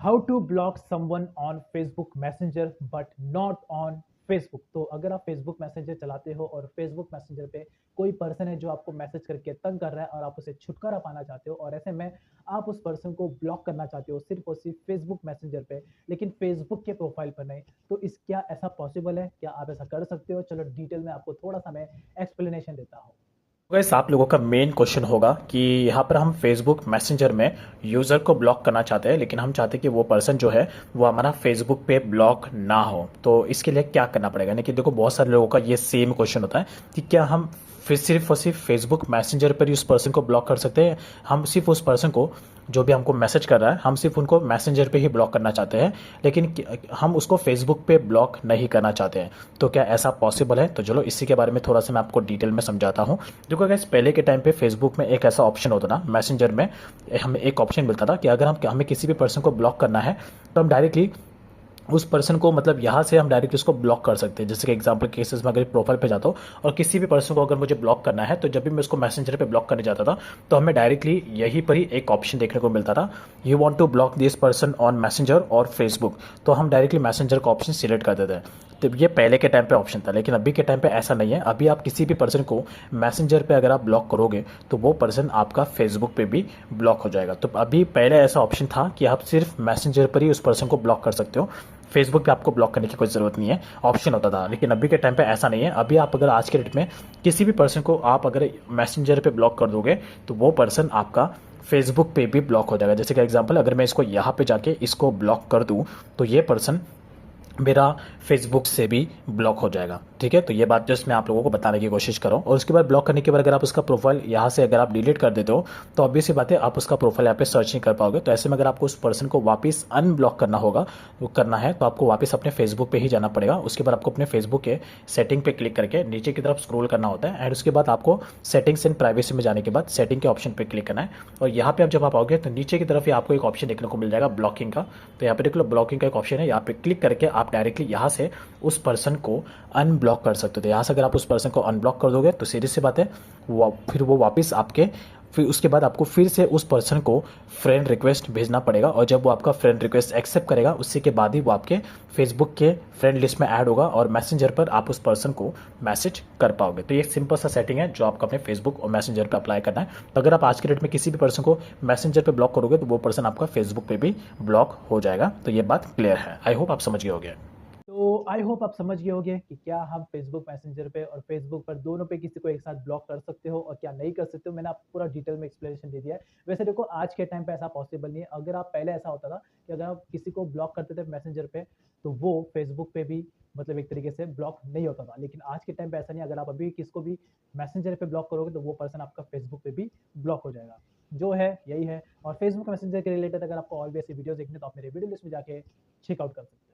How to block someone on Facebook Messenger but not on Facebook. तो अगर आप Facebook messenger चलाते हो और फेसबुक मैसेंजर पे कोई पर्सन है जो आपको मैसेज करके तंग कर रहा है और आप उसे छुटकारा पाना चाहते हो और ऐसे में आप उस पर्सन को ब्लॉक करना चाहते हो सिर्फ और सिर्फ फेसबुक मैसेंजर पे, लेकिन फेसबुक के प्रोफाइल पर नहीं, तो इस क्या ऐसा पॉसिबल है? क्या आप ऐसा कर सकते हो? चलो डिटेल में आपको थोड़ा सा मैं एक्सप्लेनेशन देता हूँ। वैसे आप लोगों का मेन क्वेश्चन होगा कि यहाँ पर हम फेसबुक मैसेंजर में यूज़र को ब्लॉक करना चाहते हैं, लेकिन हम चाहते हैं कि वो पर्सन जो है वो हमारा फेसबुक पे ब्लॉक ना हो। तो इसके लिए क्या करना पड़ेगा? यानी कि देखो, बहुत सारे लोगों का ये सेम क्वेश्चन होता है कि क्या हम फिर सिर्फ और सिर्फ फेसबुक मैसेंजर पर ही उस पर्सन को ब्लॉक कर सकते हैं? हम सिर्फ उस पर्सन को जो भी हमको मैसेज कर रहा है, हम सिर्फ उनको मैसेंजर पे ही ब्लॉक करना चाहते हैं, लेकिन हम उसको फेसबुक पे ब्लॉक नहीं करना चाहते हैं। तो क्या ऐसा पॉसिबल है? तो चलो इसी के बारे में थोड़ा सा मैं आपको डिटेल में समझाता हूँ। देखो गाइस, पहले के टाइम पे फेसबुक में एक ऐसा ऑप्शन होता था, मैसेंजर में हमें एक ऑप्शन मिलता था कि अगर हमें किसी भी पर्सन को ब्लॉक करना है तो हम डायरेक्टली उस पर्सन को, मतलब यहाँ से हम डायरेक्ट उसको ब्लॉक कर सकते हैं। जैसे कि एग्जांपल केसेस में अगर प्रोफाइल पे जाता हूँ और किसी भी पर्सन को अगर मुझे ब्लॉक करना है, तो जब भी मैं उसको मैसेंजर पे ब्लॉक करने जाता था तो हमें डायरेक्टली यहीं पर ही एक ऑप्शन देखने को मिलता था, you want to block this person on Messenger और फेसबुक। तो हम डायरेक्टली मैसेंजर का ऑप्शन सिलेक्ट कर देते हैं। तो ये पहले के टाइम पे ऑप्शन था, लेकिन अभी के टाइम पे ऐसा नहीं है। अभी आप किसी भी पर्सन को मैसेंजर पे अगर आप ब्लॉक करोगे तो वो पर्सन आपका फेसबुक पे भी ब्लॉक हो जाएगा। तो अभी पहले ऐसा ऑप्शन था कि आप सिर्फ मैसेंजर पर ही उस पर्सन को ब्लॉक कर सकते हो, फेसबुक पे आपको ब्लॉक करने की कोई ज़रूरत नहीं है, ऑप्शन होता था। लेकिन अभी के टाइम पे ऐसा नहीं है। अभी आप अगर आज के डेट में किसी भी पर्सन को आप अगर मैसेंजर पे ब्लॉक कर दोगे तो वो पर्सन आपका फेसबुक पे भी ब्लॉक हो जाएगा। जैसे कि एग्जांपल, अगर मैं इसको यहाँ पे जाके इसको ब्लॉक कर दूँ तो ये पर्सन मेरा फेसबुक से भी ब्लॉक हो जाएगा। ठीक है, तो ये बात जस्ट मैं आप लोगों को बताने की कोशिश कर रहा हूँ। और उसके बाद ब्लॉक करने के बाद अगर आप उसका प्रोफाइल यहाँ से अगर आप डिलीट कर देते हो तो ऑब्वियस सी बात है, आप उसका प्रोफाइल यहाँ पे सर्च नहीं कर पाओगे। तो ऐसे में अगर आपको उस पर्सन को वापस अनब्लॉक करना होगा, वो करना है, तो आपको वापस अपने फेसबुक पे ही जाना पड़ेगा। उसके बाद आपको अपने फेसबुक के सेटिंग पे क्लिक करके नीचे की तरफ स्क्रॉल करना होता है, एंड उसके बाद आपको सेटिंग्स एंड प्राइवेसी में जाने के बाद सेटिंग के ऑप्शन पे क्लिक करना है। और यहाँ पे आप जब आप आओगे तो नीचे की तरफ आपको एक ऑप्शन देखने को मिल जाएगा ब्लॉकिंग का। तो यहाँ पे देख लो, ब्लॉकिंग का एक ऑप्शन है, यहाँ पे क्लिक करके आप डायरेक्टली यहाँ से उस पर्सन को अनब्लॉक कर सकते हो। यहाँ से अगर आप उस पर्सन को अनब्लॉक कर दोगे तो सीधी सी बात है, फिर वो वापस आपके, फिर उसके बाद आपको फिर से उस पर्सन को फ्रेंड रिक्वेस्ट भेजना पड़ेगा। और जब वो आपका फ्रेंड रिक्वेस्ट एक्सेप्ट करेगा, उससे के बाद ही वो आपके फेसबुक के फ्रेंड लिस्ट में ऐड होगा और मैसेंजर पर आप उस पर्सन को मैसेज कर पाओगे। तो ये एक सिंपल सा सेटिंग है जो आपको अपने फेसबुक और मैसेंजर पर अप्लाई करना है। तो अगर आप आज के डेट में किसी भी पर्सन को मैसेंजर पर ब्लॉक करोगे तो वो पर्सन आपका फेसबुक पे भी ब्लॉक हो जाएगा। तो ये बात क्लियर है, आई होप आप समझ गए होंगे। तो आई होप आप समझ गए होंगे कि क्या हम फेसबुक मैसेंजर पे और फेसबुक पर दोनों पे किसी को एक साथ ब्लॉक कर सकते हो और क्या नहीं कर सकते हो। मैंने आपको पूरा डिटेल में एक्सप्लेनेशन दे दिया है। वैसे देखो, आज के टाइम पे ऐसा पॉसिबल नहीं है। अगर आप पहले ऐसा होता था कि अगर आप किसी को ब्लॉक करते थे मैसेंजर पे तो वो फेसबुक पे भी मतलब एक तरीके से ब्लॉक नहीं होता था, लेकिन आज के टाइम पे ऐसा नहीं। अगर आप अभी किसको भी मैसेंजर पे ब्लॉक करोगे तो वो पर्सन आपका फेसबुक पे भी ब्लॉक हो जाएगा। जो है यही है। और फेसबुक मैसेंजर के रिलेटेड अगर आपको और भी ऐसी वीडियोस देखनी है तो आप मेरे वीडियो लिस्ट में जाके चेकआउट कर सकते हैं।